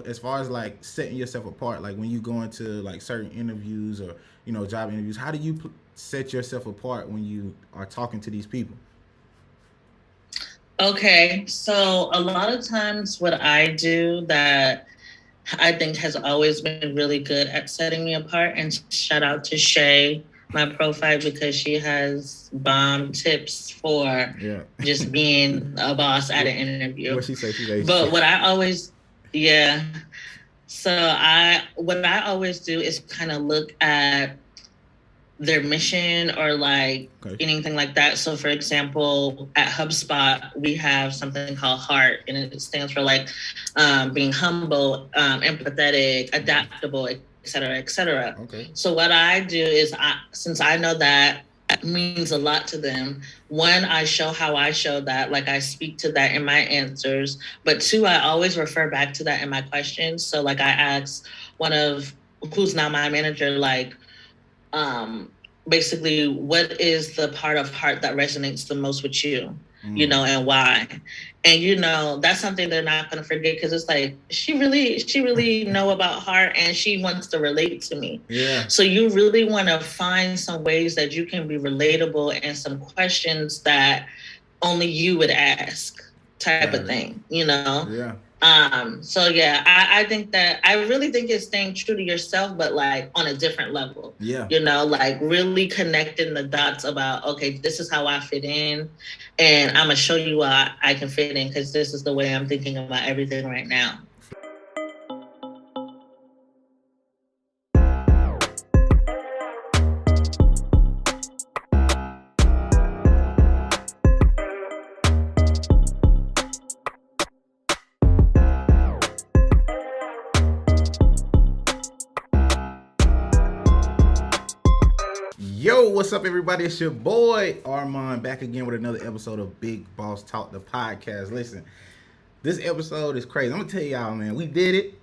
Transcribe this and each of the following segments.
as far as like setting yourself apart, like when you go into like certain interviews or job interviews, how do you set yourself apart when you are talking to these people? Okay, so a lot of times what I do that I think has always been really good at setting me apart, and shout out to Shay, my profile, because she has bomb tips for Yeah. just being a boss at what, an interview. what she say? She say But shit. what I always, yeah, what I always do is kind of look at their mission or like Okay. anything like that. So, for example, at HubSpot, we have something called HEART, and it stands for like being humble, empathetic, adaptable, etc., etc. Okay. So, what I do is, since I know that means a lot to them. One, I show how I show that, like I speak to that in my answers. But two, I always refer back to that in my questions. So, like I asked one of who's now my manager, like um, basically what is the part of heart that resonates the most with you, Mm. and why. And that's something they're not going to forget, because it's like she really know about heart, and she wants to relate to me. Yeah. So you really want to find some ways that you can be relatable, and some questions that only you would ask, type of Got it. thing. Yeah. So yeah, I think that I really think it's staying true to yourself, but like on a different level. Yeah. Like really connecting the dots about, okay, this is how I fit in, and I'm gonna show you why I can fit in, because this is the way I'm thinking about everything right now. Yo, what's up, everybody? It's your boy Armand back again with another episode of Big Boss Talk, the podcast. Listen, this episode is crazy. I'm gonna tell y'all, man, we did it.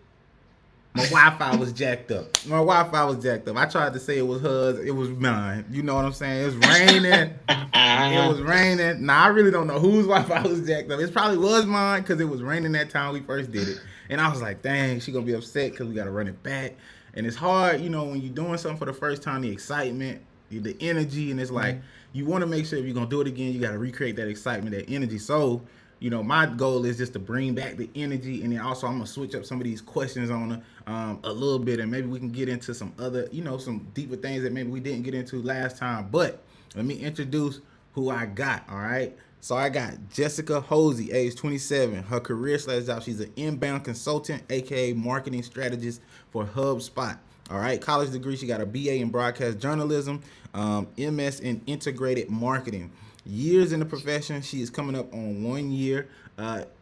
My Wi-Fi was jacked up. I tried to say it was hers. It was mine. You know what I'm saying? It was raining. It was raining. Now, I really don't know whose Wi-Fi was jacked up. It probably was mine because it was raining that time we first did it. And I was like, dang, she going to be upset because we got to run it back. And it's hard, when you're doing something for the first time, the excitement, the energy, and it's like, you want to make sure if you're going to do it again, you got to recreate that excitement, that energy. So, my goal is just to bring back the energy, and then also I'm gonna switch up some of these questions on her a little bit, and maybe we can get into some other, some deeper things that maybe we didn't get into last time. But let me introduce who I got. All right, so I got Jessica Hosey, age 27. Her career/job: she's an inbound consultant, aka marketing strategist for HubSpot. All right, college degree: she got a BA in broadcast journalism, MS in integrated marketing. Years in the profession: she is coming up on 1 year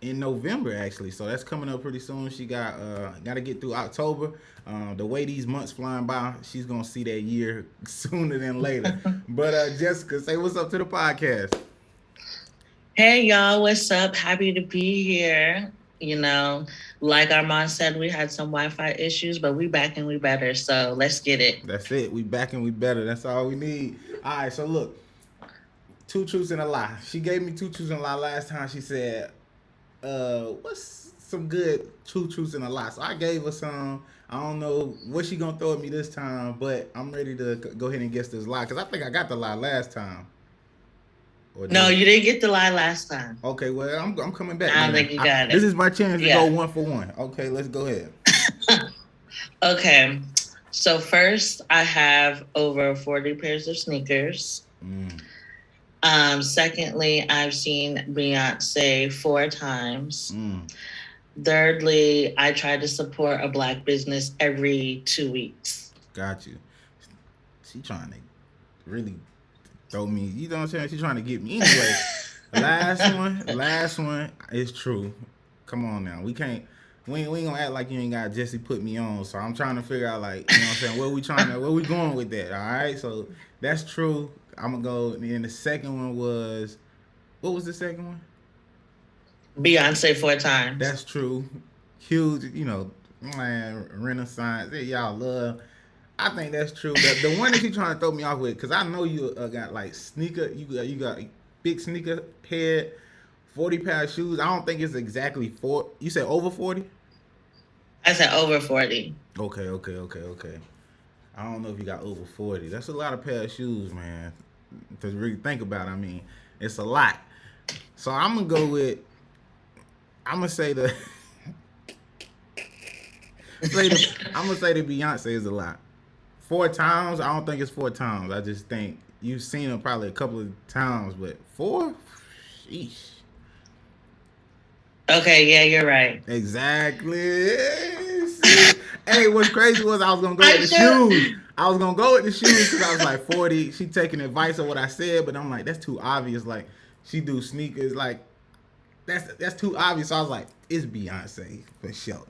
in November, actually. So that's coming up pretty soon. She got to get through October. The way these months flying by, she's gonna see that year sooner than later. But Jessica, say what's up to the podcast. Hey y'all, what's up? Happy to be here. Like Armand said, we had some Wi-Fi issues, but we back and we better. So let's get it. That's it. We back and we better. That's all we need. All right. So look, two truths and a lie. She gave me two truths and a lie last time. She said, what's some good two truths and a lie? So I gave her some. I don't know what she gonna throw at me this time, but I'm ready to go ahead and guess this lie because I think I got the lie last time. Or No, did you didn't get the lie last time. Okay, well I'm coming back. I don't Man. think you got This it. is my chance to Yeah. go 1 for 1. Okay, let's go ahead. Okay. So first, I have over 40 pairs of sneakers. Mm. Secondly, I've seen Beyonce 4 times. Mm. Thirdly, I try to support a Black business every 2 weeks. Got you. She trying to really throw me. You know what I'm saying? She trying to get me anyway. Last one is true. Come on now, we can't. We ain't gonna act like you ain't got Jesse put me on. So I'm trying to figure out, like, you know what I'm saying, where we going with that. All right, so that's true. I'm gonna go. And the second one was, what was the second one? Beyonce 4 times. That's true. Huge, man, Renaissance. Y'all love. I think that's true. The one that you trying to throw me off with, because I know you got like sneaker. You got big sneaker head, 40 pair of shoes. I don't think it's exactly four. You said over 40? I said over 40. Okay. I don't know if you got over 40. That's a lot of pair of shoes, man. To really think about it, I mean, it's a lot. So I'm gonna go with. I'm gonna say the. I'm gonna say the Beyonce is a lot. 4 times. I don't think it's 4 times. I just think you've seen her probably a couple of times, but four. Sheesh. Okay, yeah, you're right. Exactly. Hey, what's crazy was I was gonna go I with the shoes. should. I was gonna go with the shoes because I was like 40. She taking advice of what I said, but I'm like, that's too obvious. Like she do sneakers, like that's too obvious. So I was like, it's Beyonce for sure.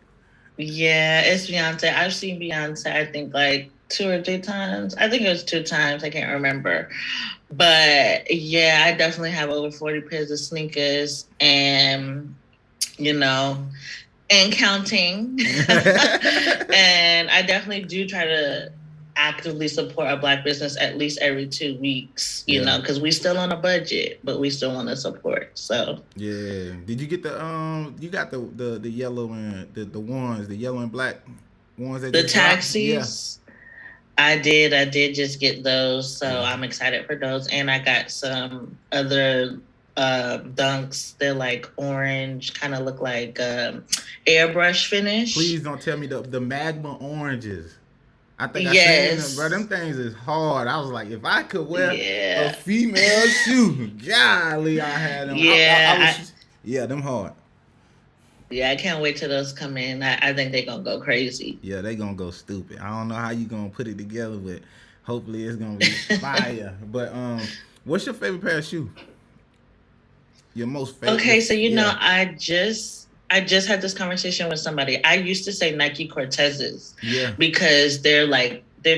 Yeah, it's Beyonce. I've seen Beyonce, I think like 2 or 3 times. I think it was 2 times. I can't remember. But yeah, I definitely have over 40 pairs of sneakers and, you know, and counting. And I definitely do try to actively support a Black business at least every 2 weeks, Yeah. because we still on a budget, but we still want to support. So Yeah. Did you get the you got the yellow and the ones, the yellow and black ones that the just dropped? Yeah. taxis, I did just get those, so Yeah. I'm excited for those. And I got some other dunks. They're like orange, kind of look like airbrush finish. Please don't tell me the magma oranges. I think I seen them, bro. Them Yes. things is hard. I was like, if I could wear a Yeah. female shoe, golly, I had them. I Yeah. was, yeah, them hard. Yeah, I can't wait till those come in. I think they're gonna go crazy. Yeah, they gonna go stupid. I don't know how you gonna put it together, but hopefully it's gonna be fire. But what's your favorite pair of shoes? Your most favorite? Okay, so Yeah, I just had this conversation with somebody. I used to say Nike Cortezes yeah, because they're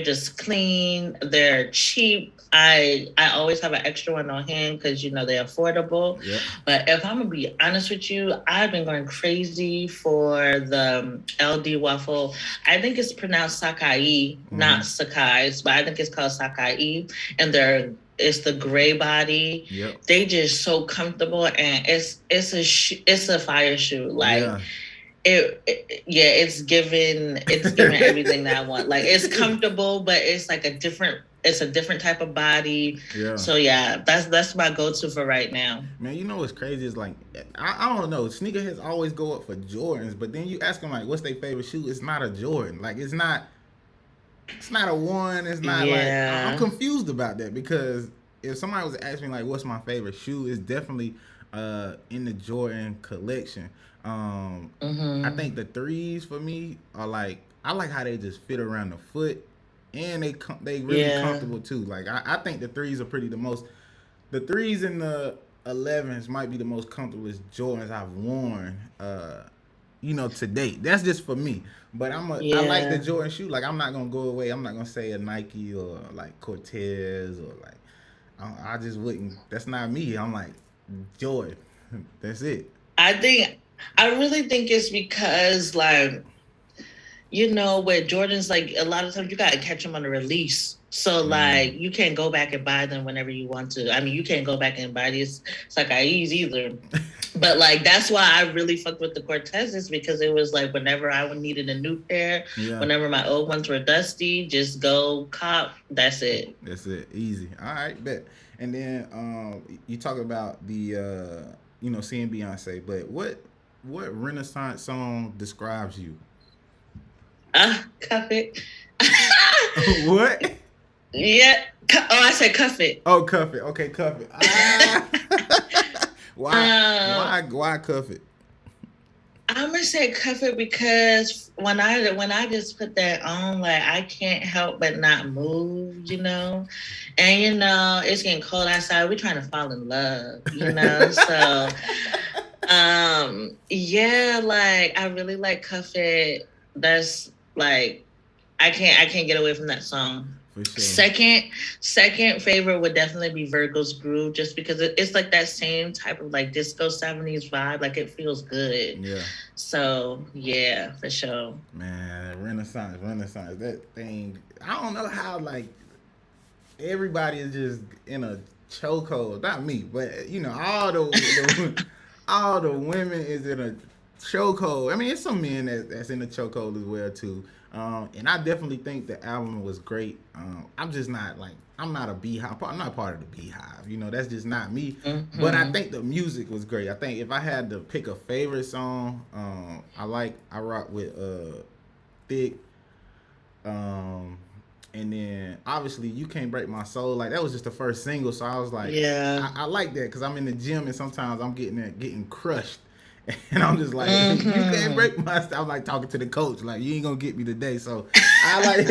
just clean, they're cheap. I always have an extra one on hand because they're affordable. yeah. But if I'm gonna be honest with you, I've been going crazy for the LD waffle. I think it's pronounced Sakai, Mm-hmm. not Sakai's, but I think it's called Sakai. And it's the gray body. Yep. They just so comfortable, and it's a fire shoe. Like Yeah. yeah, it's giving everything that I want. Like it's comfortable, but it's like it's a different type of body. Yeah. So yeah, that's my go-to for right now. Man, you know what's crazy is like I don't know. Sneakerheads always go up for Jordans, but then you ask them like, what's their favorite shoe? It's not a Jordan. Like it's not. It's not a one. It's not like I'm Yeah. confused about that because if somebody was asking me like, what's my favorite shoe? It's definitely in the Jordan collection. I Mm-hmm. think the threes for me are like I like how they just fit around the foot and they really Yeah. comfortable too. Like I think the threes are pretty the most. The threes and the 11s might be the most comfortablest Jordans I've worn. To date. That's just for me. But I like the Yeah. Jordan shoe. Like I'm not gonna go away. I'm not gonna say a Nike or like Cortez or like I just wouldn't. That's not me. I'm like Jordan. That's it. I really think it's because like with Jordans, like a lot of times you gotta catch them on the release. So Mm. like you can't go back and buy them whenever you want to. I mean, you can't go back and buy these Sakai's either. But like that's why I really fucked with the Cortezes because it was like whenever I needed a new pair, Yeah. whenever my old ones were dusty, just go cop. That's it. That's it. Easy. All right, bet. And then you talk about the seeing Beyonce, but what Renaissance song describes you? Cuff it. What? Yeah. I said cuff it. Oh, cuff it. Okay, cuff it. Ah. why? Um, Why cuff it? I'm gonna say cuff it because when I just put that on, like I can't help but not move. And it's getting cold outside. We're trying to fall in love. So yeah, like I really like cuff it. That's like I can't get away from that song. For sure. Second favorite would definitely be Virgo's Groove, just because it's like that same type of like disco 70s vibe. Like it feels good. Yeah. So yeah, for sure. Man, Renaissance. That thing. I don't know how like everybody is just in a chokehold. Not me, but all the women is in a chokehold. I mean, it's some men that's in the chokehold as well too. And I definitely think the album was great. I'm just not like I'm not a beehive. I'm not part of the beehive. You know, that's just not me. But I Mm-hmm. think the music was great. I think if I had to pick a favorite song, I rock with Thick. Um, and then obviously you can't break my soul. Like that was just the first single, so I was like, Yeah. I like that because I'm in the gym and sometimes I'm getting crushed, and I'm just like, you can't Mm-hmm. break my. I'm like talking to the coach, like you ain't gonna get me today. So I like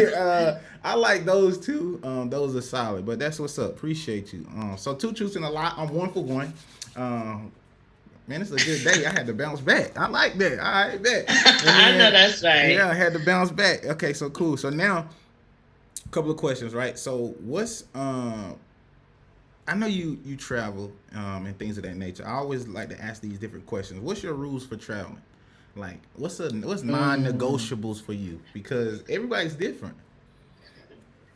I like those two. Those are solid. But that's what's up. Appreciate you. So two truths and a lie. I'm 1 for 1. Um, Man, it's a good day. I had to bounce back. I like that. All right, bet. And I know then, that's yeah, right. I had to bounce back. Okay, so cool. So now, a couple of questions, right? So what's I know you travel and things of that nature. I always like to ask these different questions. What's your rules for traveling? Like, what's Mm. non-negotiables for you? Because everybody's different.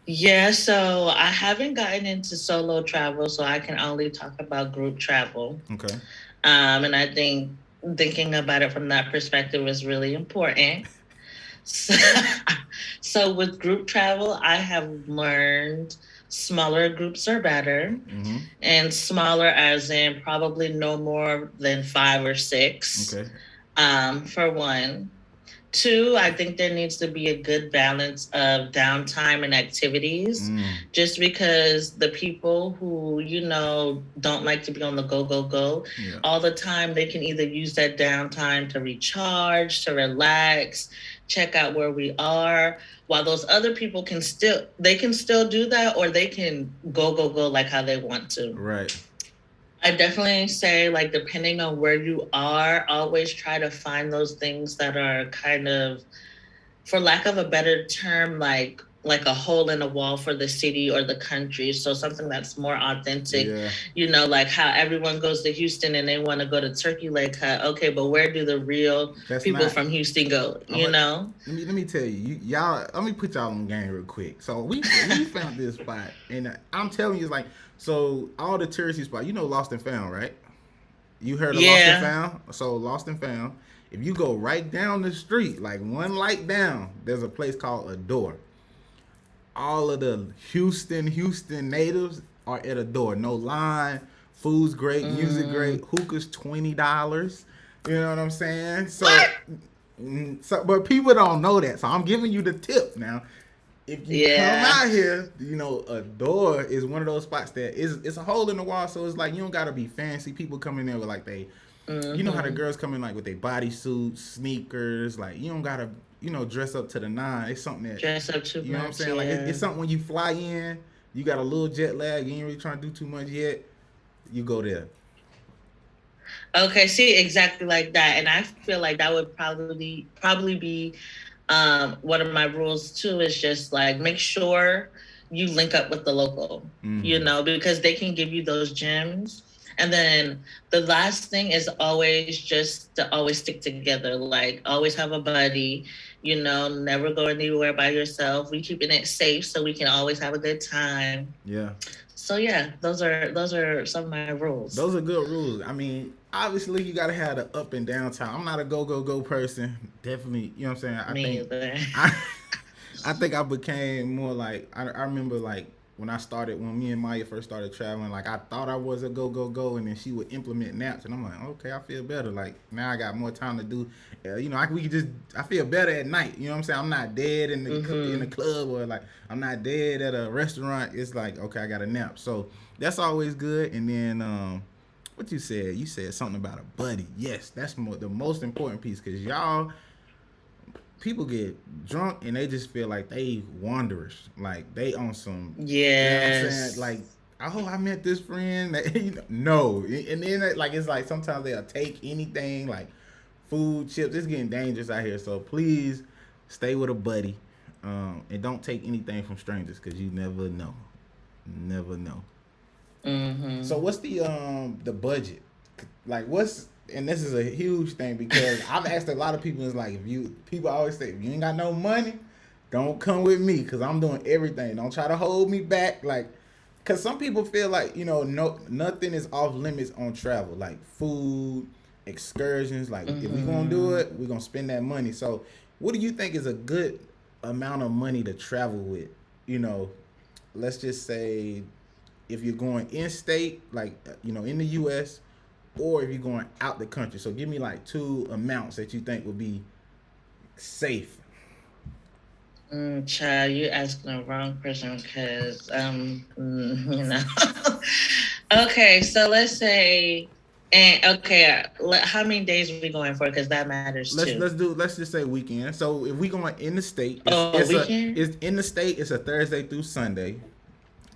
Yeah, so I haven't gotten into solo travel, so I can only talk about group travel. Okay. And I think thinking about it from that perspective is really important. So, so with group travel, I have learned smaller groups are better, Mm-hmm. and smaller as in probably no more than five or six, Okay. for one. Two, I think there needs to be a good balance of downtime and activities, Mm. just because the people who, don't like to be on the go, go, go Yeah. all the time, they can either use that downtime to recharge, to relax, check out where we are, while those other people they can still do that, or they can go, go, go like how they want to. Right. I definitely say, like, depending on where you are, always try to find those things that are kind of, for lack of a better term, like a hole in a wall for the city or the country. So something that's more authentic, Yeah. like how everyone goes to Houston and they want to go to Turkey Lake Hut. Okay, but where do the real That's people not. from Houston go? I'm You a, know? let me tell you, y'all. Let me put y'all on game real quick. So we found this spot, and I'm telling you, it's like so all the touristy spots. You know, Lost and Found, right? You heard of Lost and Yeah. Found? So Lost and Found. If you go right down the street, like one light down, there's a place called Adore. All of the Houston natives are at Adore. No line. Food's great. Music great. Mm, Hookah's $20. You know what I'm saying? what? But people don't know that. So I'm giving you the tip now. If you come Yeah. out here, a door is one of those spots that is it's a hole in the wall, so it's like you don't gotta be fancy. People come in there with like you know how the Mm-hmm. girls come in like with their bodysuits, sneakers, like you don't gotta dress up to the nine. It's something that Dress up too you know what I'm much. saying. Like it's Yeah. something when you fly in, you got a little jet lag, you ain't really trying to do too much yet. You go there. Okay, see, exactly like that. And I feel like that would probably be one of my rules too, is just like make sure you link up with the local, Mm-hmm. because they can give you those gems. And then the last thing is always just to always stick together. Like always have a buddy, never go anywhere by yourself. We keeping it safe so we can always have a good time. Yeah. So yeah, those are some of my rules. Those are good rules. I mean, obviously you gotta have the up and down time. I'm not a go person. Definitely, you know what I'm saying. Me either. I I think I became more like I remember like when me and Maya first started traveling, like I thought I was a go, and then she would implement naps, and I'm like, okay, I feel better. Like now I got more time to do. We could just I feel better at night. You know what I'm saying? I'm not dead in the Mm-hmm. club or like I'm not dead at a restaurant. It's like okay, I got a nap, so that's always good. And then what you said? You said something about a buddy. Yes, that's the most important piece because y'all people get drunk and they just feel like they wanderers, like they on some, you know what I'm saying? Yes. Like, oh, I met this friend. No, and then like it's like sometimes they'll take anything like food, chips. It's getting dangerous out here, so please stay with a buddy, and don't take anything from strangers because you never know, never know. So Mm-hmm. what's the budget? Like what's and this is a huge thing because I've asked a lot of people. It's like if you people always say if you ain't got no money, don't come with me because I'm doing everything. Don't try to hold me back. Like because some people feel like no nothing is off limits on travel. Like food, excursions. Like if we're gonna do it, we're gonna spend that money. So what do you think is a good amount of money to travel with? You know, let's just say if you're going in state, like in the US, or if you're going out the country. So give me like two amounts that you think would be safe. Child, you asking the wrong person because Okay, so let's say, how many days are we going for? Because that matters too. Let's just say weekend. So if we going in the state, weekend. It's in the state. It's a Thursday through Sunday.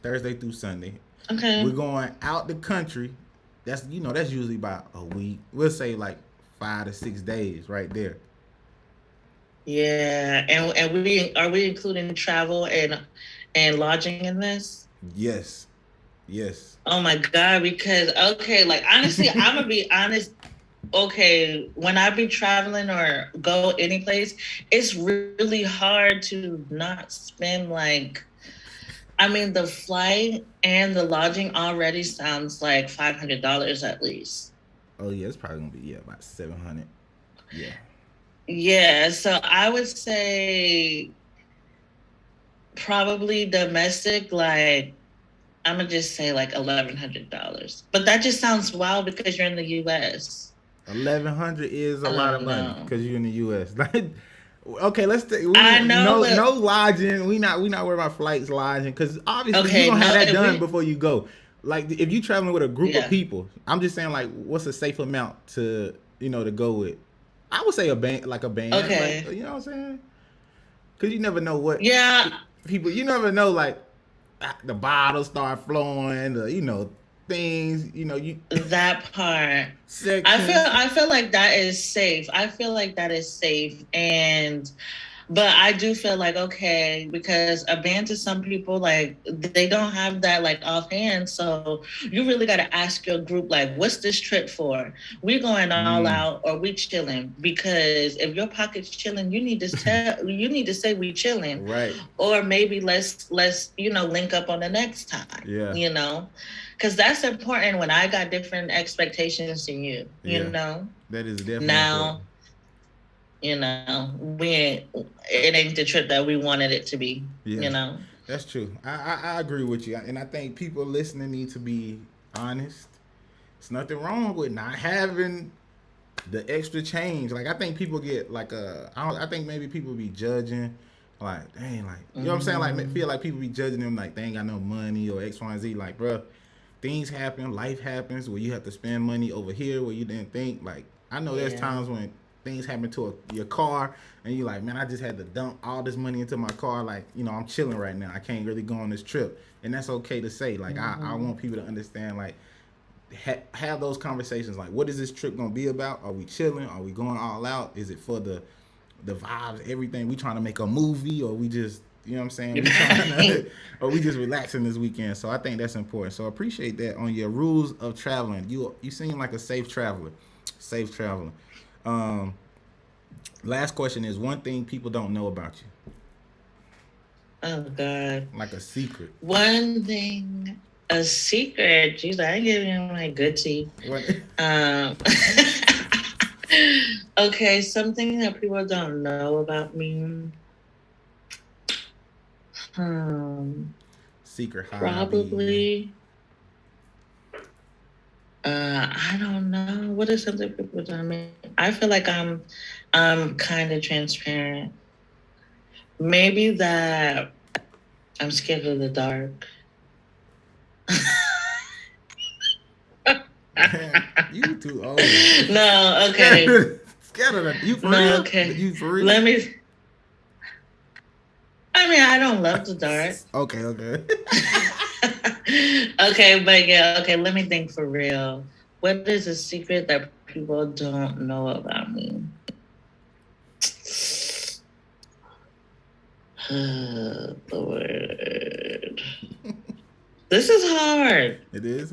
Okay. We're going out the country. That's that's usually about a week. We'll say like 5 to 6 days right there. Yeah, and we including travel and lodging in this? Yes. Oh my God, because like honestly, I'm gonna be honest. Okay, when I be traveling or go any place, it's really hard to not spend the flight and the lodging already sounds like $500 at least. Oh yeah, it's probably gonna be about 700. Yeah. Yeah, so I would say probably domestic, like I'm gonna just say like $1,100. But that just sounds wild because you're in the US. 1,100 is a lot of money because you're in the US. Okay, let's take. I know. No lodging. We not worried about flights, lodging, because obviously you're gonna have that done before you go. Like if you traveling with a group of people, I'm just saying like, what's a safe amount to to go with? I would say a band. Okay. Like, you know what I'm saying? Because you never know what. Yeah. People, you never know, like the bottles start flowing. Things. That part. I feel like that is safe. But I do feel like, okay, because a band to some people, like, they don't have that, like, offhand. So you really got to ask your group, like, what's this trip for? We going all out or we chilling? Because if your pocket's chilling, you need to say we chilling. Right. Or maybe let's link up on the next time. Yeah. Because that's important when I got different expectations than you, you know? That is definitely now. It ain't the trip that we wanted it to be. That's true. I agree with you, and I think people listening need to be honest. There's nothing wrong with not having the extra change. Like I think people get like I think maybe people be judging, like dang, like you know what I'm saying. Like feel like people be judging them like they ain't got no money or X, Y, and Z. Like bro, things happen, life happens where you have to spend money over here where you didn't think. Like I know there's times when things happen to your car and you're like, man, I just had to dump all this money into my car. Like, I'm chilling right now. I can't really go on this trip. And that's okay to say. Like, I want people to understand, like, have those conversations. Like, what is this trip going to be about? Are we chilling? Are we going all out? Is it for the vibes, everything? We trying to make a movie or we just, you know what I'm saying? Or we just relaxing this weekend. So I think that's important. So I appreciate that on your rules of traveling. You seem like a safe traveler. Last question is one thing people don't know about you. Oh God. Like a secret. One thing, a secret. Jeez, I ain't giving you my good tea. Okay, something that people don't know about me. Secret hobby. Probably. I don't know. What is something people don't know? I feel like I'm kind of transparent. Maybe that I'm scared of the dark. Man, you too old. No, okay. Scared of that. You for real? Okay. You for real? I don't love the dark. Okay. Okay, but okay, let me think for real. What is a secret that people don't know about me? Lord. This is hard. It is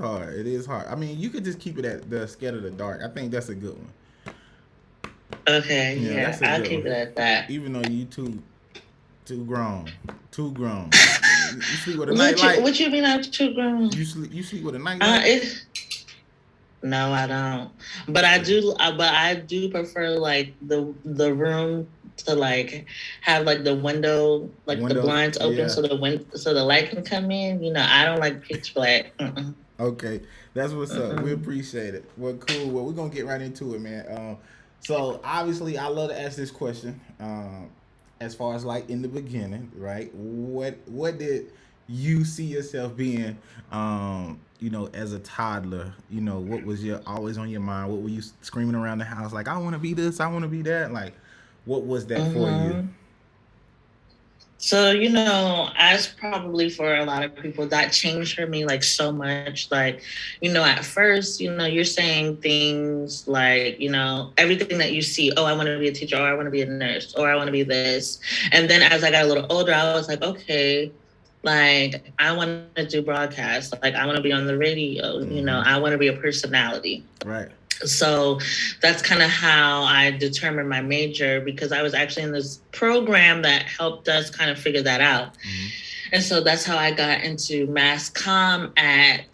hard. I mean, you could just keep it at the scared of the dark. I think that's a good one. Okay, yeah, I'll keep it at that. Even though you too grown. You sleep with a nightlight. What you mean I'm too grown? You sleep with a nightlight? No, I don't. But I do. But I do prefer like the room to like have like the window, like the Window, blinds open, yeah. so the light can come in. I don't like pitch black. Mm-mm, Okay, that's what's up. We mm-mm. appreciate it. Well, cool. Well, we're gonna get right into it, man. So obviously, I love to ask this question. As far as like in the beginning, right? What did you see yourself being? As a toddler, what was your always on your mind? What were you screaming around the house like? I want to be this. I want to be that. Like, what was that for you? Mm-hmm. So, as probably for a lot of people, that changed for me like so much. Like, at first, you're saying things like, everything that you see, oh, I want to be a teacher, or I want to be a nurse, or I want to be this. And then as I got a little older, I was like, okay, like I want to do broadcast, like I want to be on the radio, Mm-hmm. I want to be a personality. Right. So that's kind of how I determined my major, because I was actually in this program that helped us kind of figure that out. Mm-hmm. And so that's how I got into mass comm at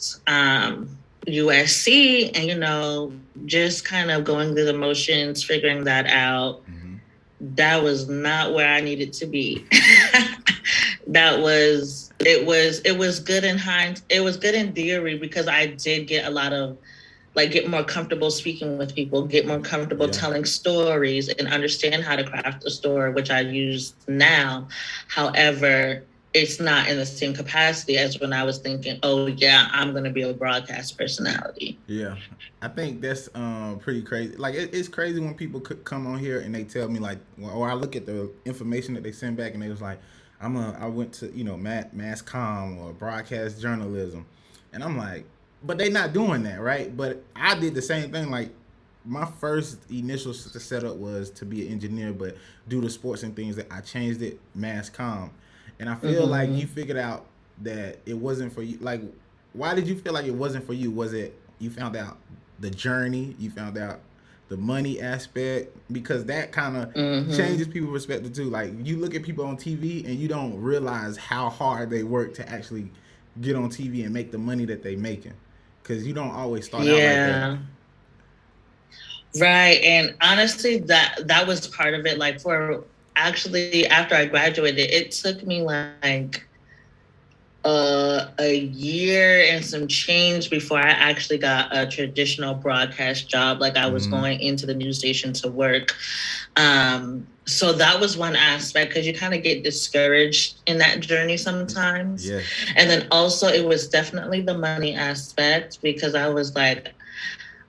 USC, and just kind of going through the motions, figuring that out. Mm-hmm. That was not where I needed to be. It was good in hindsight. It was good in theory, because I did get a lot of like get more comfortable speaking with people, get more comfortable Yeah. telling stories, and understand how to craft a story, which I use now. However, it's not in the same capacity as when I was thinking, oh yeah, I'm going to be a broadcast personality. Yeah, I think that's pretty crazy. Like it's crazy when people come on here and they tell me like, or I look at the information that they send back and they was like, I went to mass comm or broadcast journalism, and I'm like, but they not doing that, right? But I did the same thing. Like my first initial setup was to be an engineer, but due to sports and things that I changed it mass comm, and I feel like Mm-hmm. you figured out that it wasn't for you. Like, why did you feel like it wasn't for you? Was it you found out the journey? You found out the money aspect? Because that kind of Mm-hmm. changes people's perspective too. Like you look at people on TV and you don't realize how hard they work to actually get on TV and make the money that they making. Because you don't always start out like that. Yeah. Right. And honestly, that was part of it. Like for actually after I graduated, it took me like a year and some change before I actually got a traditional broadcast job. Like I was Mm-hmm. going into the news station to work. So that was one aspect, because you kind of get discouraged in that journey sometimes. Yes. And then also it was definitely the money aspect, because I was like,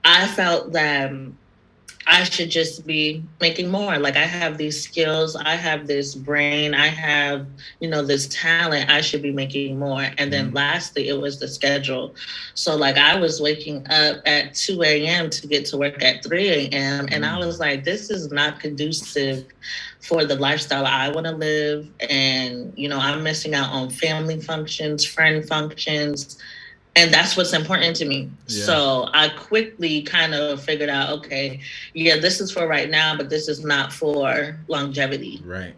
I felt that I should just be making more. Like I have these skills, I have this brain, I have, this talent. I should be making more. And then Mm-hmm. lastly, it was the schedule. So like I was waking up at 2 a.m. to get to work at 3 a.m. And I Mm-hmm. was like, this is not conducive for the lifestyle I want to live. And, I'm missing out on family functions, friend functions, and that's what's important to me. Yeah. So I quickly kind of figured out, okay, yeah, this is for right now, but this is not for longevity. Right.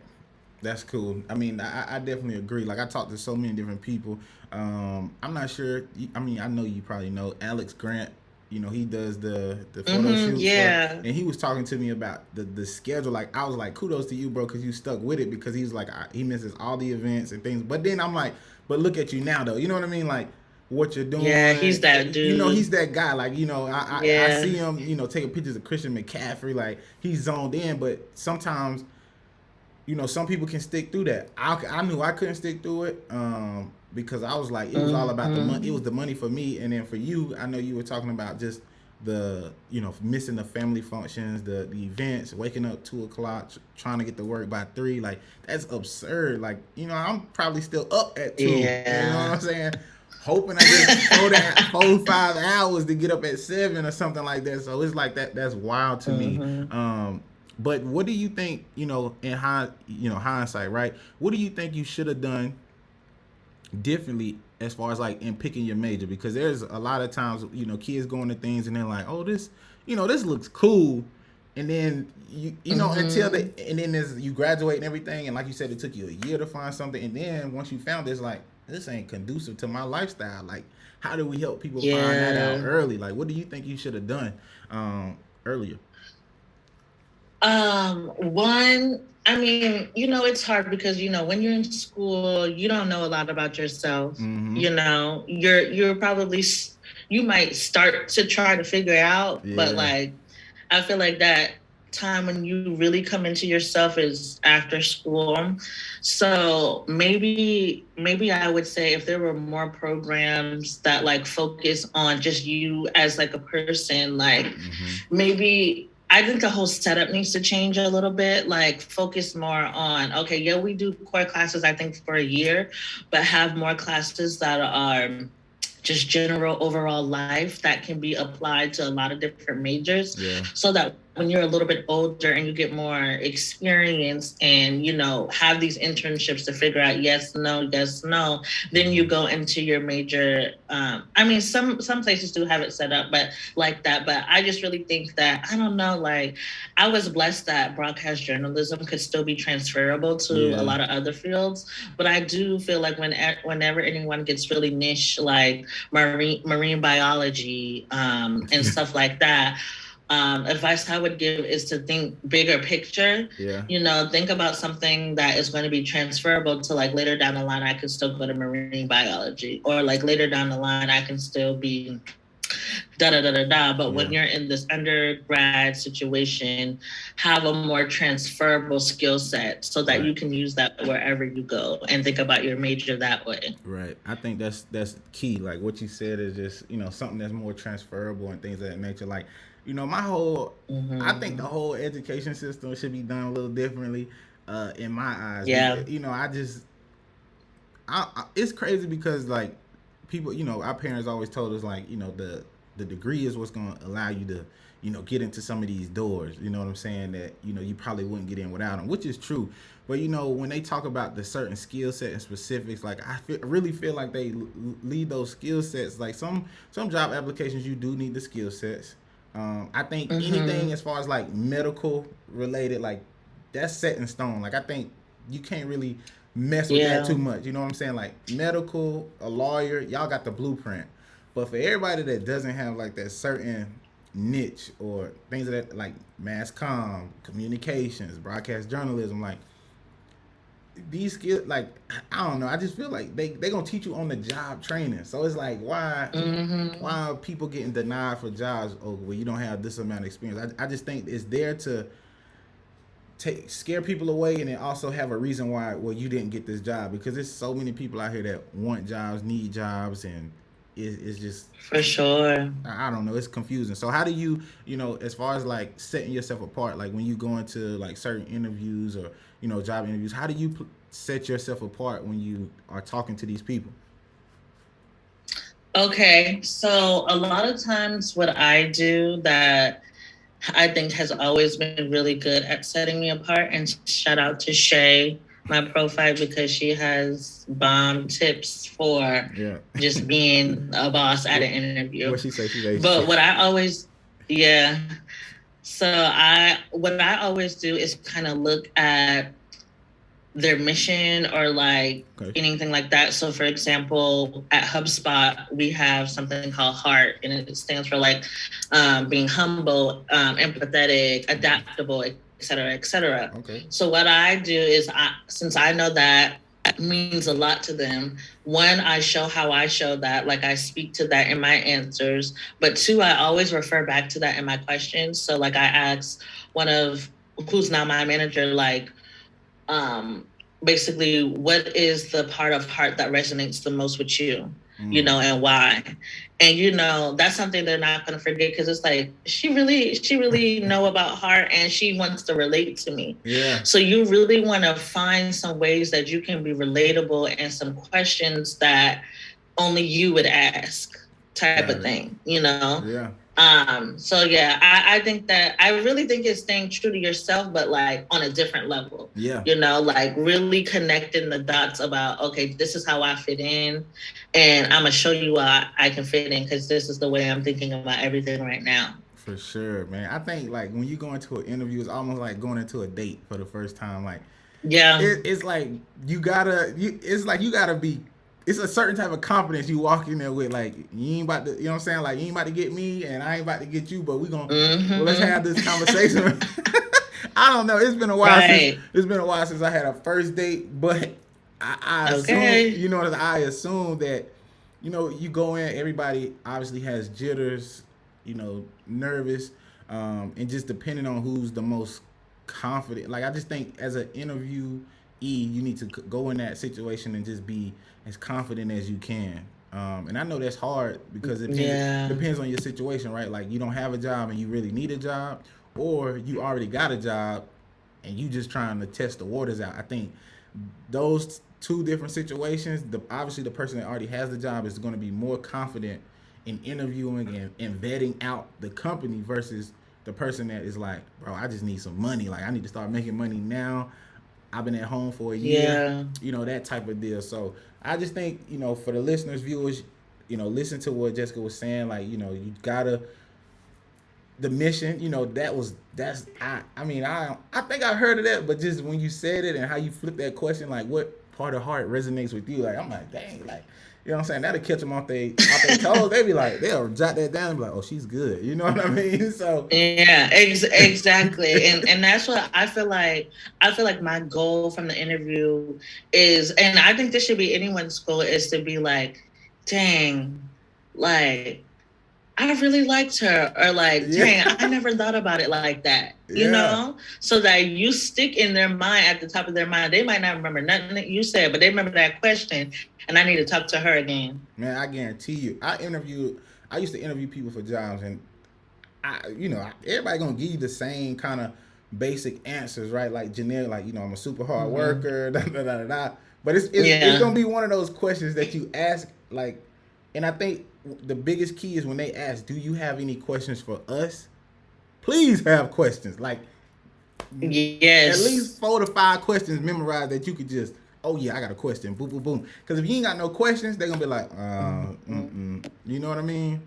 That's cool. I mean, I definitely agree. Like I talked to so many different people. I'm not sure. I mean, I know you probably know Alex Grant. He does the photo Mm-hmm, shoots for, yeah. and he was talking to me about the schedule. Like I was like, kudos to you, bro, because you stuck with it. Because he's like, he misses all the events and things. But then I'm like, but look at you now, though. You know what I mean? Like what you're Yeah, he's doing. that He's dude. that guy. Like I Yeah. see him. Taking pictures of Christian McCaffrey. Like he's zoned in. But sometimes some people can stick through that. I knew I couldn't stick through it because I was like, it was all about the money. It Mm-hmm. was the money for me. And then for you, I know you were talking about just the, missing the family functions, the events, waking up 2 o'clock, trying to get to work by 3. Like, that's absurd. Like, I'm probably still up at 2. You know what Yeah. I'm saying? Hoping I get 4 to 5 hours to get up at 7 or something like that. So it's like that. That's wild to me. Mm-hmm. But what do you think? Hindsight, right? What do you think you should have done differently as far as like in picking your major? Because there's a lot of times kids go into things and they're like, oh, this looks cool, and then until Mm-hmm. and then as you graduate and everything, and like you said, it took you a year to find something, and then once you found it, it's like, this ain't conducive to my lifestyle. Like, how do we help people find that out Yeah. early? Like, what do you think you should have done earlier? One, I mean, it's hard because when you're in school, you don't know a lot about yourself. Mm-hmm. You're probably you might start to try to figure it out, but Yeah. like I feel like that time when you really come into yourself is after school. So maybe I would say if there were more programs that like focus on just you as like a person, like Mm-hmm. maybe I think the whole setup needs to change a little bit, like focus more on, okay, yeah, we do core classes, I think, for a year, but have more classes that are just general overall life that can be applied to a lot of different majors, Yeah. so that when you're a little bit older and you get more experience and have these internships to figure out yes no yes no, then you go into your major. I mean, some places do have it set up but like that, but I just really think that, I don't know, like I was blessed that broadcast journalism could still be transferable to a Yeah. lot of other fields, but I do feel like whenever anyone gets really niche, like marine biology, and stuff like that, advice I would give is to think bigger picture. Yeah. Think about something that is going to be transferable to, like, later down the line I could still go to marine biology, or like later down the line I can still be da da da da da. But when Yeah. you're in this undergrad situation, have a more transferable skill set so that Right. you can use that wherever you go and think about your major that way. Right. I think that's key. Like what you said is just something that's more transferable and things of that nature. Like my whole, I think the Mm-hmm. whole education system should be done a little differently, in my eyes. Yeah. I just, it's crazy because like people, our parents always told us like the degree is what's going to allow you to get into some of these doors. You know what I'm saying? That you probably wouldn't get in without them, which is true. But when they talk about the certain skill set and specifics, like really feel like they lead those skill sets. Like some job applications, you do need the skill sets. I think anything Mm-hmm. as far as like medical related, like that's set in stone. Like I think you can't really mess with that Yeah. too much. You know what I'm saying? Like medical, a lawyer, y'all got the blueprint. But for everybody that doesn't have like that certain niche or things of that, like mass comm, communications, broadcast journalism, like these skills, like I don't know, I just feel like they gonna teach you on the job training. So it's like why Mm-hmm. are people getting denied for jobs? Oh, well, you don't have this amount of experience. I just think it's there to scare people away, and then also have a reason why you didn't get this job, because there's so many people out here that want jobs, need jobs, and it's just, For sure. I don't know, it's confusing. So how do you, as far as like setting yourself apart, like when you go into like certain interviews or job interviews, how do you set yourself apart when you are talking to these people? Okay, so a lot of times what I do that I think has always been really good at setting me apart, and shout out to Shay, my profile, because she has bomb tips for Yeah. just being a boss at what an interview. what she say? She's a But what I always, yeah. So what I always do is kind of look at their mission or like okay. anything like that. So for example, at HubSpot, we have something called HEART, and it stands for like being humble, empathetic, adaptable, et cetera, et cetera. Okay. So what I do is, since I know that means a lot to them, one, I show how I show that, like I speak to that in my answers, but two, I always refer back to that in my questions. So like I ask one of who's now my manager, like, um, basically, what is the part of heart that resonates the most with you, and why? And that's something they're not going to forget, because it's like she really know about heart, and she wants to relate to me. Yeah. So you really want to find some ways that you can be relatable, and some questions that only you would ask, type Got of it. thing, Yeah. So yeah, I think that I really think it's staying true to yourself, but like on a different level, Yeah. like really connecting the dots about, okay, this is how I fit in, and I'm gonna show you why I can fit in, because this is the way I'm thinking about everything right now. For sure, man. I think like when you go into an interview, it's almost like going into a date for the first time. Like Yeah. it's like you gotta be it's a certain type of confidence you walk in there with. Like, you ain't about to, you know what I'm saying? Like, you ain't about to get me, and I ain't about to get you, but well, let's have this conversation. I don't know. It's been a while since I had a first date, but I assume, you know, I assume that, you know, you go in, everybody obviously has jitters, you know, nervous, and just depending on who's the most confident. Like, I just think as an interviewee, you need to go in that situation and just be as confident as you can. And I know that's hard because it depends on your situation, right? Like, you don't have a job and you really need a job, or you already got a job and you just trying to test the waters out. I think those two different situations, obviously the person that already has the job is going to be more confident in interviewing and vetting out the company versus the person that is like, bro, I just need some money. Like, I need to start making money now. I've been at home for a year, you know, that type of deal. So I just think, you know, for the listeners, viewers, you know, listen to what Jessica was saying. Like, you know, you gotta, the mission, you know, I mean, I think I heard of that, but just when you said it and how you flipped that question, like, what part of heart resonates with you? Like, I'm like, dang, like, you know what I'm saying? That'll catch them off their toes. They be like, they'll jot that down and be like, oh, she's good. You know what I mean? So yeah, exactly. And that's what I feel like. I feel like my goal from the interview is, and I think this should be anyone's goal, is to be like, dang, like, I really liked her, or like, dang, I never thought about it like that, you know? So that you stick in their mind, at the top of their mind. They might not remember nothing that you said, but they remember that question, and I need to talk to her again. Man, I guarantee you. I used to interview people for jobs, and everybody gonna give you the same kind of basic answers, right? Like generic, like, you know, I'm a super hard worker, da da da da. But it's gonna be one of those questions that you ask, like, and I think the biggest key is when they ask, do you have any questions for us? Please have questions. Like, yes, at least 4 to 5 questions memorized that you could just, oh yeah, I got a question, boom, boom, boom. Because if you ain't got no questions, they're gonna be like, you know what I mean?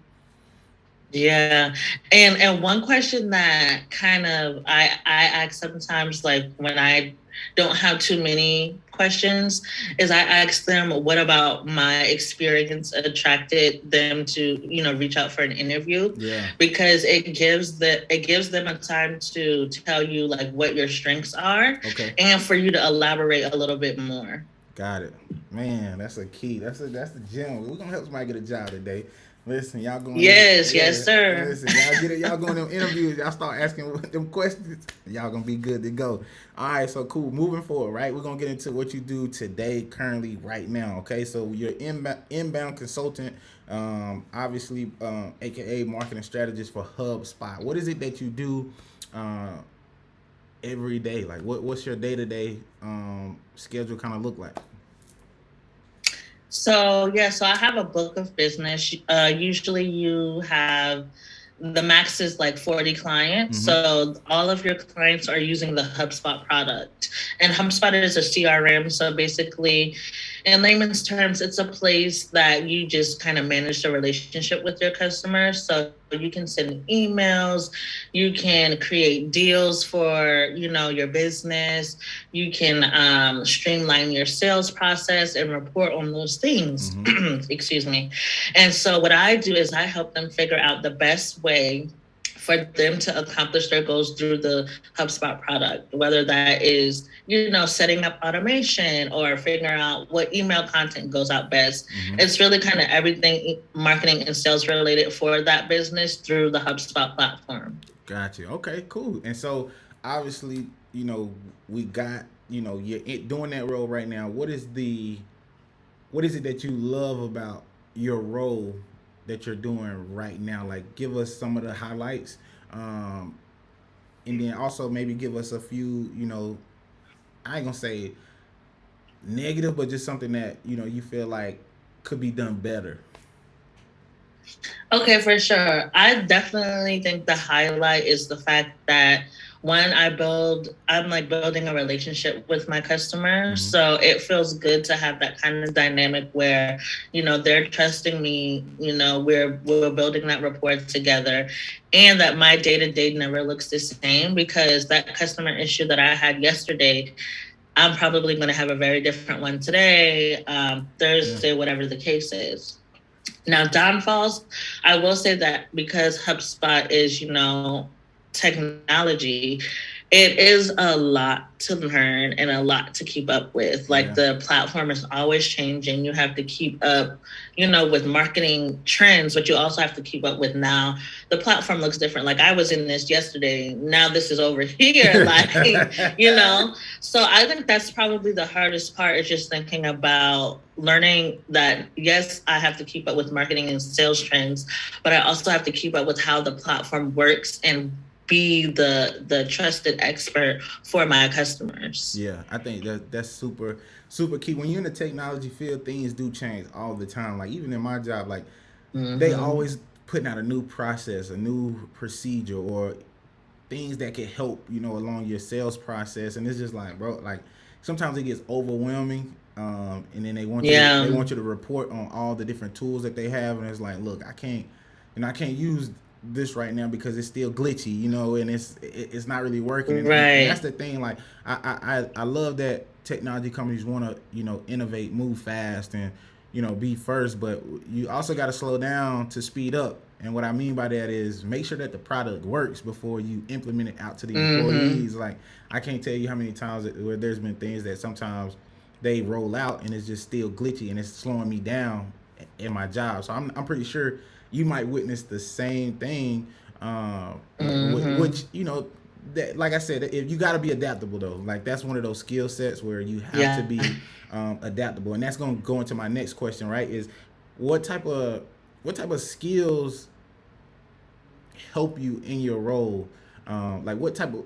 Yeah. And one question that kind of I ask sometimes, like when I don't have too many questions, is I ask them, what about my experience attracted them to, you know, reach out for an interview? Yeah. Because it gives them a time to tell you like what your strengths are, and for you to elaborate a little bit more. Got it. Man, that's a key. That's the gem. We're gonna help somebody get a job today. Listen, y'all going. Yes, sir. Listen, y'all get it. Y'all going to them interviews. Y'all start asking them questions. Y'all gonna be good to go. All right, so cool. Moving forward, right? We're gonna get into what you do today, currently, right now. Okay, so you're inbound consultant, obviously, aka marketing strategist for HubSpot. What is it that you do every day? Like, what's your day-to-day schedule kind of look like? So I have a book of business. Usually you have, the max is like 40 clients. So all of your clients are using the HubSpot product. And HubSpot is a CRM. So basically, in layman's terms, it's a place that you just kind of manage the relationship with your customers. So you can send emails, you can create deals for, you know, your business, you can streamline your sales process and report on those things. Excuse me. And so what I do is I help them figure out the best way for them to accomplish their goals through the HubSpot product, whether that is, you know, setting up automation or figuring out what email content goes out best. It's really kind of everything marketing and sales related for that business through the HubSpot platform. Gotcha. Okay, cool. And so obviously, you know, we got, you know, you're doing that role right now. What is it that you love about your role that you're doing right now? Like, give us some of the highlights, and then also maybe give us a few, you know, I ain't gonna say negative, but just something that, you know, you feel like could be done better. Okay, for sure. I definitely think the highlight is the fact that when I'm like building a relationship with my customer. So it feels good to have that kind of dynamic where, you know, they're trusting me, you know, we're building that rapport together, and that my day-to-day never looks the same, because that customer issue that I had yesterday, I'm probably going to have a very different one today, Thursday, Yeah. whatever the case is. Now, downfalls, I will say that because HubSpot is, technology, it is a lot to learn and a lot to keep up with. Like Yeah. the platform is always changing. You have to keep up, with marketing trends, but you also have to keep up with now. The platform looks different. Like I was in this yesterday. Now this is over here. So I think that's probably the hardest part is just thinking about learning that, yes, I have to keep up with marketing and sales trends, but I also have to keep up with how the platform works and be the trusted expert for my customers. Yeah, I think that's super key. When you're in the technology field, things do change all the time. Like even in my job, like they Mm-hmm. always putting out a new process, a new procedure, or things that can help along your sales process. And it's just like, bro, like sometimes it gets overwhelming. And then they Yeah. want you to report on all the different tools that they have, and it's like, look, I can't use this right now because it's still glitchy, and it's not really working. And that's Right. the thing. Like I love that technology companies want to innovate, move fast, and be first, but you also got to slow down to speed up. And what I mean by that is make sure that the product works before you implement it out to the Mm-hmm. employees. Like I can't tell you how many times where there's been things that sometimes they roll out and it's just still glitchy and it's slowing me down in my job. So I'm pretty sure you might witness the same thing, Mm-hmm. which that, like I said, if you got to be adaptable though. Like that's one of those skill sets where you have to Yeah. be adaptable, and that's going to go into my next question. Right? Is what type of skills help you in your role? Like what type of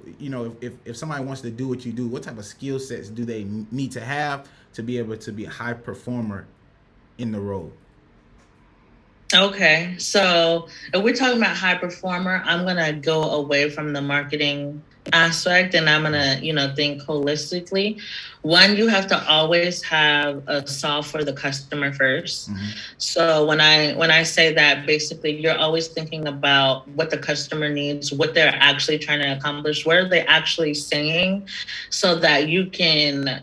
if somebody wants to do what you do, what type of skill sets do they need to have to be able to be a high performer in the role? Okay, so if we're talking about high performer, I'm gonna go away from the marketing aspect and I'm gonna, think holistically. One, you have to always have a solve for the customer first. Mm-hmm. So when I say that, basically you're always thinking about what the customer needs, what they're actually trying to accomplish, what are they actually saying, so that you can,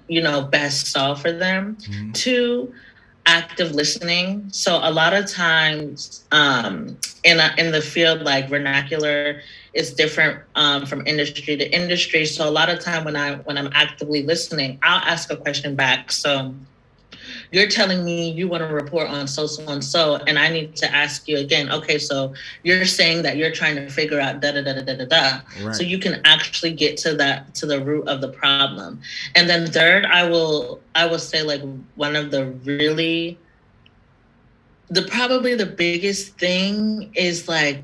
best solve for them. Mm-hmm. Two, active listening. So a lot of times in the field, like vernacular is different from industry to industry. So a lot of time when I'm actively listening, I'll ask a question back. So you're telling me you want to report on so and so, and I need to ask you again. Okay, so you're saying that you're trying to figure out da da da da da da da, so Right. you can actually get to the root of the problem. And then third, I will say like one of the really the probably the biggest thing is like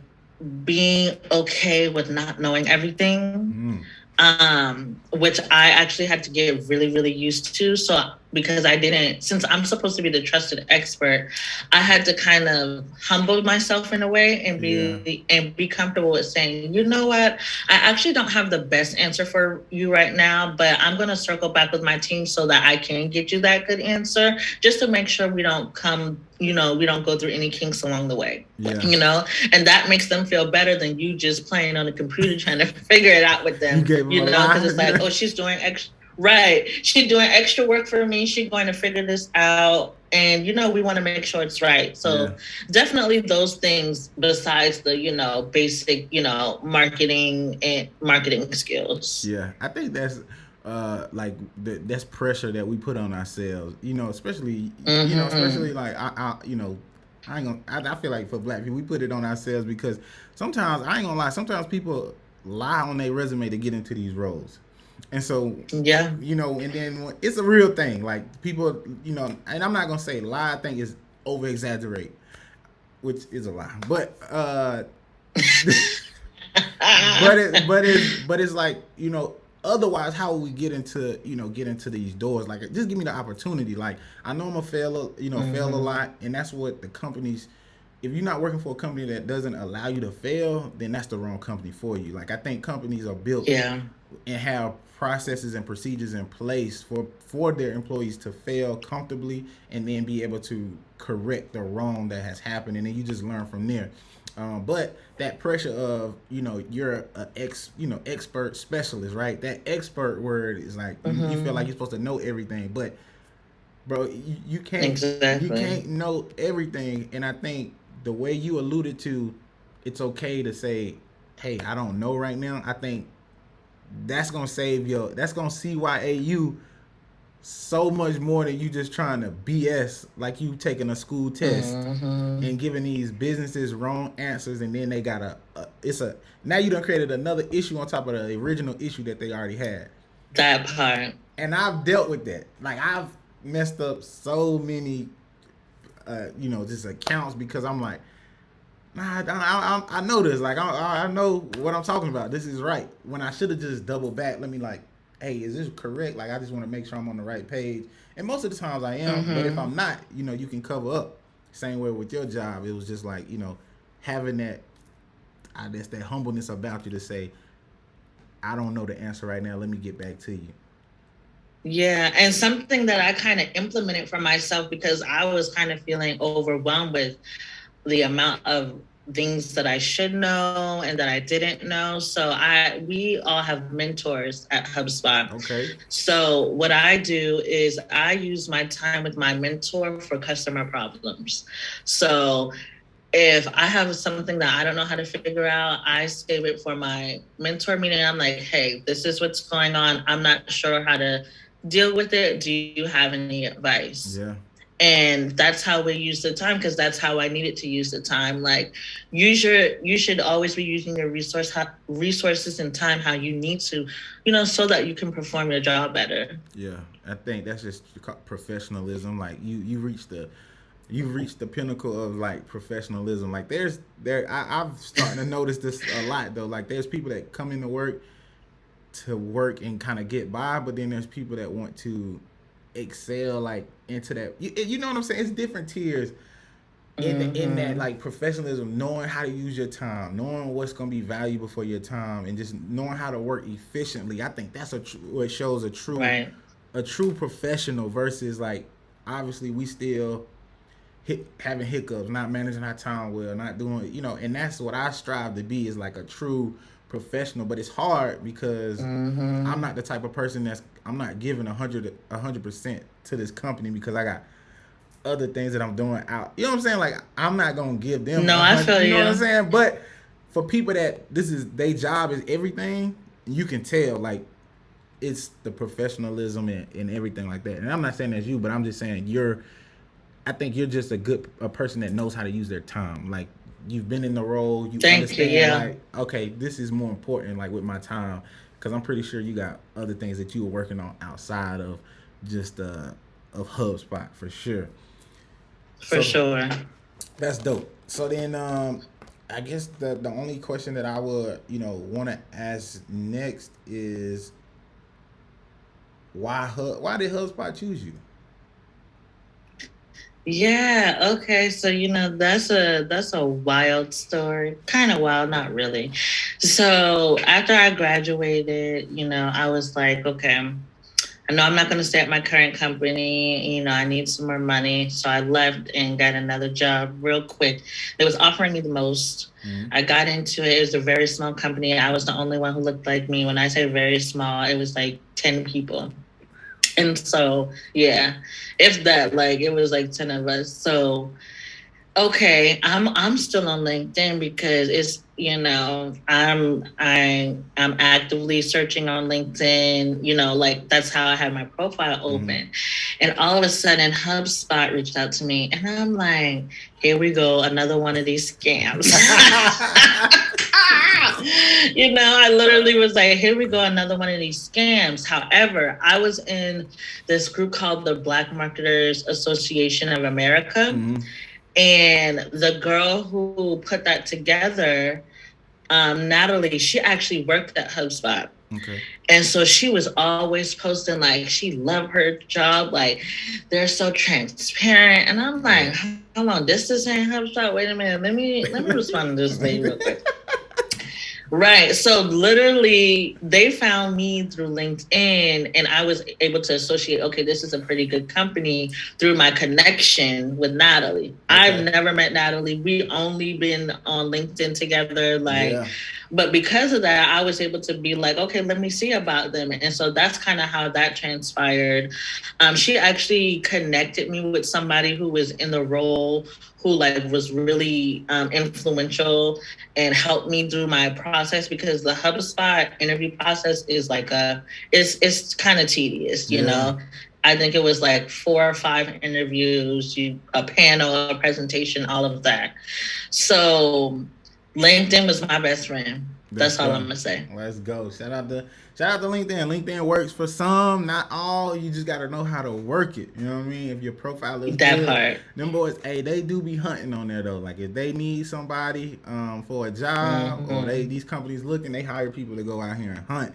being okay with not knowing everything, Mm-hmm. which I actually had to get really, really used to. So because I didn't, since I'm supposed to be the trusted expert, I had to kind of humble myself in a way and Yeah. be comfortable with saying, you know what, I actually don't have the best answer for you right now, but I'm gonna circle back with my team so that I can get you that good answer, just to make sure we don't we don't go through any kinks along the way. Yeah. And that makes them feel better than you just playing on the computer trying to figure it out with You them, gave them a because it's like, lie. oh, she's doing extra. Right. She's doing extra work for me. She's going to figure this out. And, we want to make sure it's right. Yeah. So definitely those things besides the, basic, marketing and marketing skills. Yeah, I think that's like that's pressure that we put on ourselves. Especially Mm-hmm. especially like I ain't gonna. I feel like for black people, we put it on ourselves because sometimes I ain't gonna lie. Sometimes people lie on their resume to get into these roles, and so Yeah. and then it's a real thing. Like people, and I'm not gonna say lie. I think is over exaggerate, which is a lie, but but it's like otherwise how would we get into these doors? Like just give me the opportunity. Like I know I'm gonna fail a Mm-hmm. lot, and that's what the companies, if you're not working for a company that doesn't allow you to fail, then that's the wrong company for you. Like I think companies are built Yeah. and have processes and procedures in place for their employees to fail comfortably and then be able to correct the wrong that has happened, and then you just learn from there. But that pressure of, you're a expert specialist, right? That expert word is like you feel like you're supposed to know everything, but bro, you Exactly. can't know everything. And I think the way you alluded to, it's okay to say, hey, I don't know right now. I think that's gonna CYA you so much more than you just trying to BS, like you taking a school test Mm-hmm. and giving these businesses wrong answers, and then they got now you done created another issue on top of the original issue that they already had. That part. And I've dealt with that. Like, I've messed up so many just accounts because I'm like, nah, I know this. Like, I know what I'm talking about. This is right. When I should have just doubled back. Let me, like, hey, is this correct? Like, I just want to make sure I'm on the right page. And most of the times I am. But if Mm-hmm. I'm not, you can cover up. Same way with your job. It was just like, having that, I guess, that humbleness about you to say, I don't know the answer right now. Let me get back to you. Yeah, and something that I kind of implemented for myself because I was kind of feeling overwhelmed with the amount of things that I should know and that I didn't know. So we all have mentors at HubSpot. Okay. So what I do is I use my time with my mentor for customer problems. So if I have something that I don't know how to figure out, I save it for my mentor meeting. I'm like, hey, this is what's going on. I'm not sure how to deal with it. Do you have any advice? Yeah. And that's how we use the time, because that's how I needed to use the time. Like, you should always be using your resources and time how you need to, so that you can perform your job better. Yeah. I think that's just professionalism. Like, you've reached the pinnacle of, like, professionalism. Like, I've starting to notice this a lot though. Like, there's people that come into work to work and kind of get by, but then there's people that want to excel, like, into that. You know what I'm saying? It's different tiers in that, like, professionalism, knowing how to use your time, knowing what's gonna be valuable for your time, and just knowing how to work efficiently. I think that's what shows Right. a true professional versus, like, obviously we still having hiccups, not managing our time well, not doing, and that's what I strive to be, is like a true professional. But it's hard because I'm not the type of person I'm not giving 100% to this company because I got other things that I'm doing out. You know what I'm saying? Like, I'm not gonna give them No, I 100. feel You know what I'm you. saying? But for people that this is their job is everything, you can tell, like, it's the professionalism and everything like that. And I'm not saying that's you, but I'm just saying I think you're just a person that knows how to use their time. Like, you've been in the role, you Thank you. understand, Yeah. like, okay, this is more important, like, with my time, because I'm pretty sure you got other things that you were working on outside of just of HubSpot for sure. For So sure. that's dope. So then, I guess the only question that I would want to ask next is why did HubSpot choose you? Yeah, okay. So, that's a wild story. Kind of wild, not really. So, after I graduated, I was like, okay, I know I'm not going to stay at my current company. I need some more money. So I left and got another job real quick. It was offering me the most. Mm-hmm. I got into it. It was a very small company. I was the only one who looked like me. When I say very small, it was like 10 people. And so, yeah, if that, like, it was like 10 of us. So, okay, I'm still on LinkedIn because it's, I'm actively searching on LinkedIn, like that's how I have my profile open. And all of a sudden HubSpot reached out to me and I'm like, here we go, another one of these scams. I literally was like, here we go, another one of these scams. However, I was in this group called the Black Marketers Association of America. Mm-hmm. And the girl who put that together, Natalie, she actually worked at HubSpot. Okay. And so she was always posting, like, she loved her job. Like, they're so transparent. And I'm like, hold on, this is saying HubSpot? Wait a minute. Let me respond to this lady real quick. Right. So literally, they found me through LinkedIn, and I was able to associate, okay, this is a pretty good company through my connection with Natalie. I've Okay. never met Natalie. We only been on LinkedIn together. Like, Yeah. but because of that, I was able to be like, okay, let me see about them. And so that's kind of how that transpired. She actually connected me with somebody who was in the role, who like was really influential and helped me through my process, because the HubSpot interview process is like it's kind of tedious, you Yeah. know. I think it was like 4 or 5 interviews, a panel, a presentation, all of that. So LinkedIn was my best friend. Let's That's all go. I'm gonna say. Let's go. Shout out to LinkedIn. LinkedIn works for some, not all. You just gotta know how to work it. You know what I mean? If your profile is That good, part. them boys, hey, they do be hunting on there though. Like if they need somebody for a job, or Mm-hmm. these companies looking, they hire people to go out here and hunt.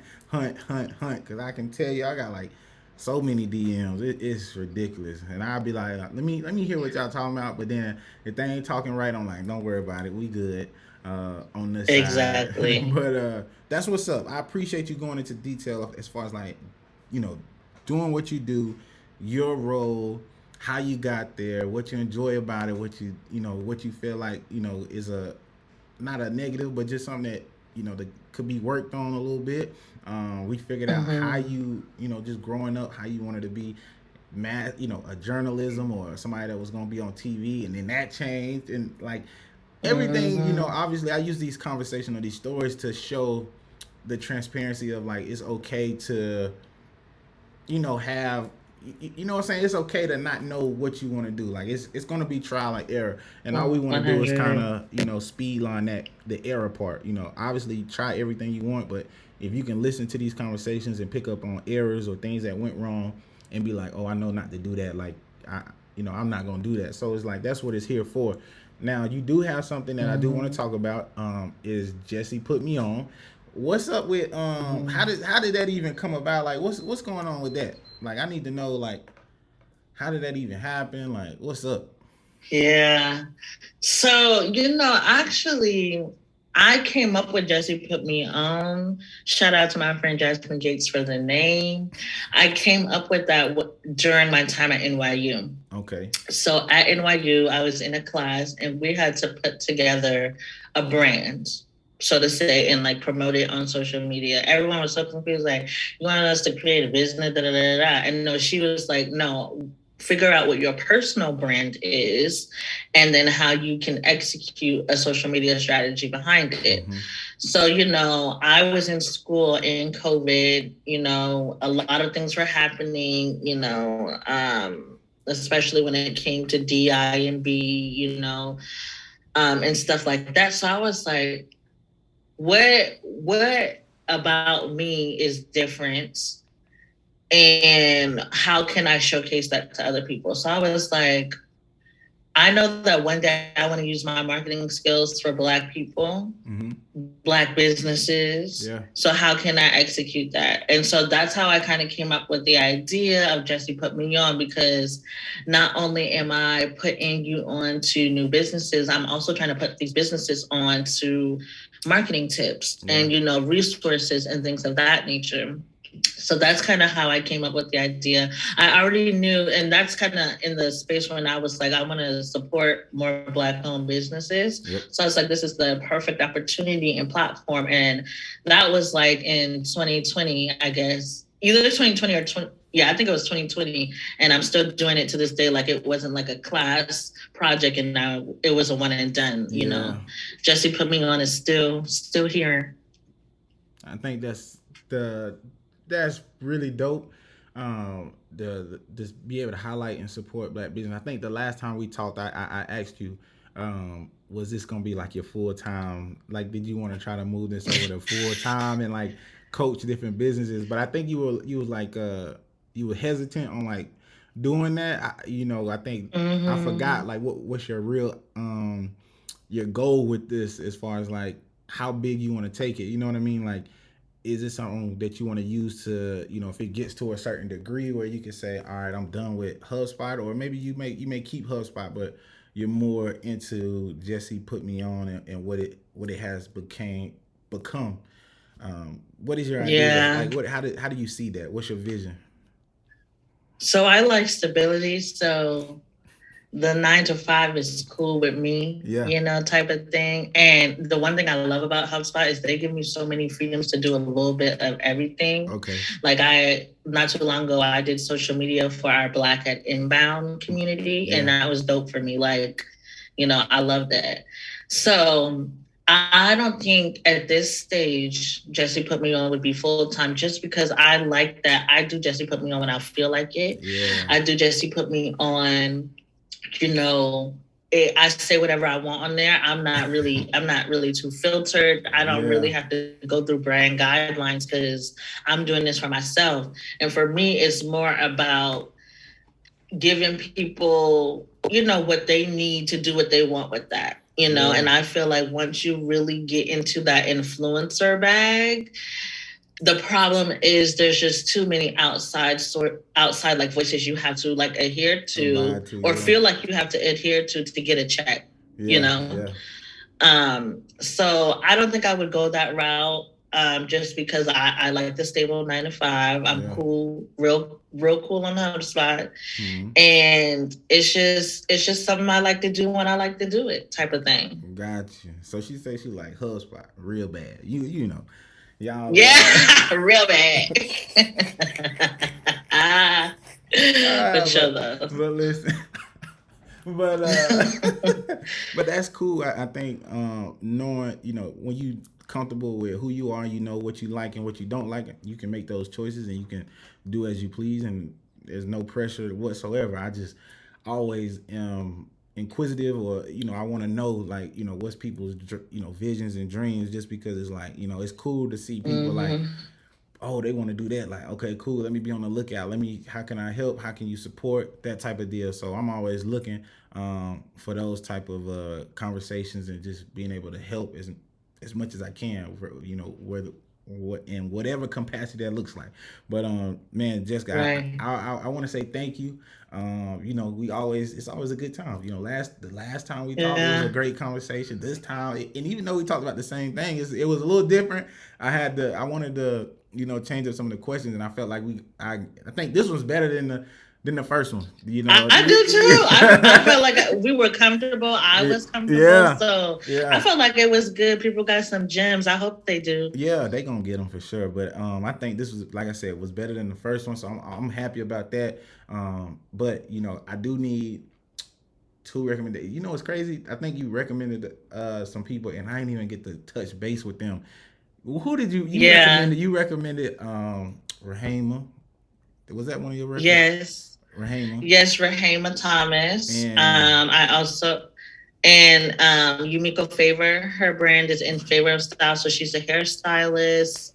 Cause I can tell you, I got like so many DMs. It's ridiculous. And I'll be like, let me hear what y'all talking about. But then if they ain't talking right, I'm like, don't worry about it. We good on this side. Exactly. But that's what's up. I appreciate you going into detail as far as like, you know, doing what you do, your role, how you got there, what you enjoy about it, what you feel like, is a not a negative, but just something that that could be worked on a little bit. We figured out how Mm-hmm. just growing up, how you wanted to be math, a journalism or somebody that was going to be on TV, and then that changed, and like everything, Mm-hmm. obviously I use these conversations or these stories to show the transparency of like it's okay to have what I'm saying. It's okay to not know what you want to do. Like it's gonna be trial and error, and all we want to do is kind 100. of speed line that the error part. Obviously try everything you want, but if you can listen to these conversations and pick up on errors or things that went wrong, and be like, oh, I know not to do that. Like I'm not gonna do that. So it's like that's what it's here for. Now you do have something that I do want to Mm-hmm. talk about. Is Jesse put me on? What's up with Mm-hmm. how did that even come about? Like what's going on with that? Like I need to know like how did that even happen? Like what's up? Yeah. So, actually, I came up with Jesse Put Me On. Shout out to my friend Jasmine Gates for the name. I came up with that during my time at NYU. Okay. So at NYU, I was in a class and we had to put together a brand, so to say, and like promote it on social media. Everyone was so confused, like, you want us to create a business, da da da da. And no, she was like, no, figure out what your personal brand is and then how you can execute a social media strategy behind it. Mm-hmm. So, I was in school in COVID, a lot of things were happening, especially when it came to DI and B, and stuff like that. So I was like, what about me is different, and how can I showcase that to other people? So I was like, I know that one day I want to use my marketing skills for Black people, Mm-hmm. Black businesses. Yeah. So how can I execute that? And so that's how I kind of came up with the idea of Jesse Put Me On, because not only am I putting you on to new businesses, I'm also trying to put these businesses on to marketing tips Yeah. and resources and things of that nature. So that's kind of how I came up with the idea. I already knew, and that's kind of in the space when I was like, I want to support more Black owned businesses. Yep. So I was like, this is the perfect opportunity and platform. And that was like in 2020, I guess, either 2020 or 20. Yeah, I think it was 2020, and I'm still doing it to this day. Like it wasn't like a class project, and now it was a one and done. Yeah. Jesse Put Me On is still here. I think that's really dope. The just be able to highlight and support Black business. I think the last time we talked, I asked you, was this gonna be like your full time? Like, did you want to try to move this over to full time and like coach different businesses? But I think you were like you were hesitant on like doing that. I think I Mm-hmm. forgot like what's your real your goal with this as far as like how big you want to take it. You know what I mean? Like is it something that you want to use to if it gets to a certain degree where you can say all right, I'm done with HubSpot, or maybe you may keep HubSpot but you're more into Jesse Put Me On, and what it has became become. What is your idea? Yeah. Like, how do you see that? What's your vision? So I like stability. So the 9 to 5 is cool with me, Yeah. type of thing. And the one thing I love about HubSpot is they give me so many freedoms to do a little bit of everything. Okay. Like not too long ago, I did social media for our Black at Inbound community, and that was dope for me. Like, I love that. So I don't think at this stage Jesse Put Me On would be full time, just because I like that. I do Jesse Put Me On when I feel like it. Yeah. I do Jesse Put Me On. I say whatever I want on there. I'm not really too filtered. I don't really have to go through brand guidelines because I'm doing this for myself. And for me, it's more about giving people, what they need to do what they want with that. And I feel like once you really get into that influencer bag, the problem is there's just too many outside like voices you have to like adhere to or feel like you have to adhere to get a check, So I don't think I would go that route, just because I like the stable 9 to 5. I'm cool, real cool on HubSpot. Mm-hmm. And it's just something I like to do when I like to do it, type of thing. Gotcha. So she says she like HubSpot real bad. You know. Y'all real bad. But listen, but that's cool. I think knowing, when you comfortable with who you are, what you like and what you don't like, you can make those choices and you can do as you please, and there's no pressure whatsoever. I just always inquisitive, or I want to know, like, what's people's visions and dreams, just because it's like, it's cool to see people like, oh, they want to do that, like, okay, cool, let me be on the lookout, how can I help, how can you support, that type of deal. So I'm always looking for those type of conversations, and just being able to help as much as I can, in whatever capacity that looks like. But man, Jessica, right. I want to say thank you. It's always a good time. The last time we talked, it was a great conversation. This time, and even though we talked about the same thing, it was a little different. I wanted to change up some of the questions, and I felt like I think this one's better than the first one. I do too. I felt like we were comfortable. I was comfortable. Yeah. So I felt like it was good. People got some gems. I hope they do. Yeah, they gonna get them for sure. But I think this was, like I said, was better than the first one. So I'm happy about that. But I do need 2 recommendations. It's crazy. I think you recommended some people, and I didn't even get to touch base with them. Who did you recommended? You recommended Rahema. Was that one of your recommendations? Yes. Rahema. Yes, Rahema Thomas. I also Yumiko Favor. Her brand is In Favor of Style, so she's a hairstylist.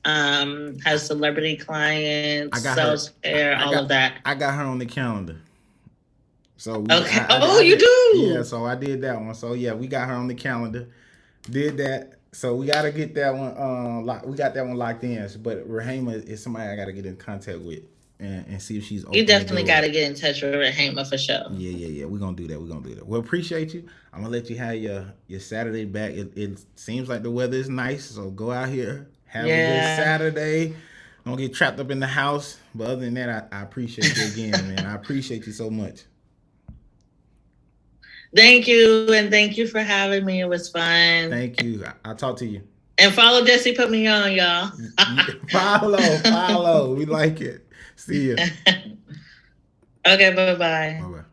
Has celebrity clients, sells hair, all of that. I got her on the calendar. So you do? Yeah, so I did that one. So yeah, we got her on the calendar. Did that. So we gotta get that one. We got that one locked in. But Rahema is somebody I gotta get in contact with. And see if she's open. You definitely got to get in touch with Rahema for sure. Yeah. We're going to do that. Well, appreciate you. I'm going to let you have your Saturday back. It seems like the weather is nice, so go out here. Have a good Saturday. Don't get trapped up in the house. But other than that, I appreciate you again, man. I appreciate you so much. Thank you. And thank you for having me. It was fun. Thank you. I'll talk to you. And follow Jesse Put Me On, y'all. Follow. We like it. See ya. Okay, bye-bye. Bye-bye.